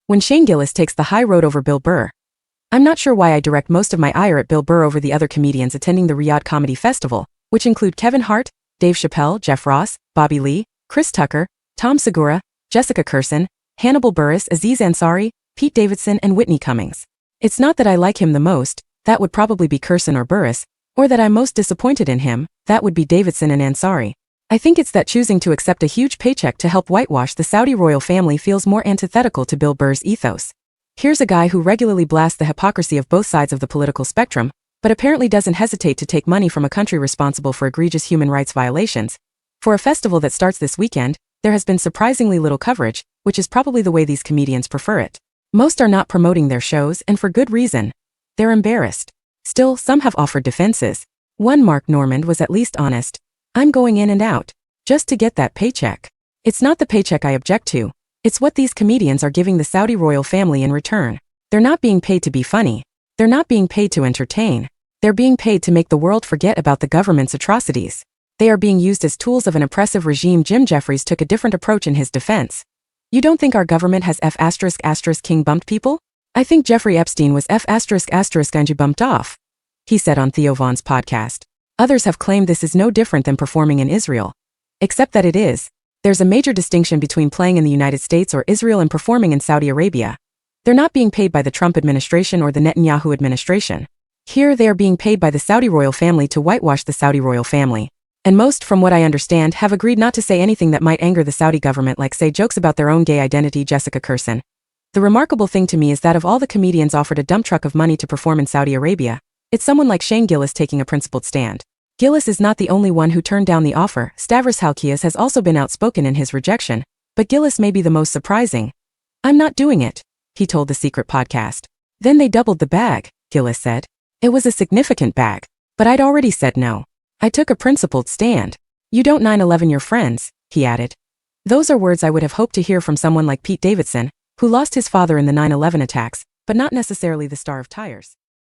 when Shane Gillis takes the high road over Bill Burr. I'm not sure why I direct most of my ire at Bill Burr over the other comedians attending the Riyadh Comedy Festival, which include Kevin Hart, Dave Chappelle, Jeff Ross, Bobby Lee, Chris Tucker, Tom Segura, Jessica Kirson, Hannibal Buress, Aziz Ansari, Pete Davidson, and Whitney Cummings. It's not that I like him the most, that would probably be Kirson or Buress, or that I'm most disappointed in him, that would be Davidson and Ansari. I think it's that choosing to accept a huge paycheck to help whitewash the Saudi royal family feels more antithetical to Bill Burr's ethos. Here's a guy who regularly blasts the hypocrisy of both sides of the political spectrum, but apparently doesn't hesitate to take money from a country responsible for egregious human rights violations. For a festival that starts this weekend, there has been surprisingly little coverage, which is probably the way these comedians prefer it. Most are not promoting their shows, and for good reason. They're embarrassed. Still, some have offered defenses. One, Mark Normand, was at least honest. I'm going in and out, just to get that paycheck. It's not the paycheck I object to. It's what these comedians are giving the Saudi royal family in return. They're not being paid to be funny. They're not being paid to entertain. They're being paid to make the world forget about the government's atrocities. They are being used as tools of an oppressive regime. Jim Jeffries took a different approach in his defense. You don't think our government has King bumped people? I think Jeffrey Epstein was F*** bumped off, he said on Theo Von's podcast. Others have claimed this is no different than performing in Israel. Except that it is. There's a major distinction between playing in the United States or Israel and performing in Saudi Arabia. They're not being paid by the Trump administration or the Netanyahu administration. Here they are being paid by the Saudi royal family to whitewash the Saudi royal family. And most, from what I understand, have agreed not to say anything that might anger the Saudi government, like say jokes about their own gay identity. Jessica Kirson. The remarkable thing to me is that of all the comedians offered a dump truck of money to perform in Saudi Arabia, it's someone like Shane Gillis taking a principled stand. Gillis is not the only one who turned down the offer. Stavros Halkias has also been outspoken in his rejection, but Gillis may be the most surprising. I'm not doing it, he told The Secret podcast. Then they doubled the bag, Gillis said. It was a significant bag, but I'd already said no. I took a principled stand. You don't 9/11 your friends, he added. Those are words I would have hoped to hear from someone like Pete Davidson, who lost his father in the 9/11 attacks, but not necessarily the star of Tires.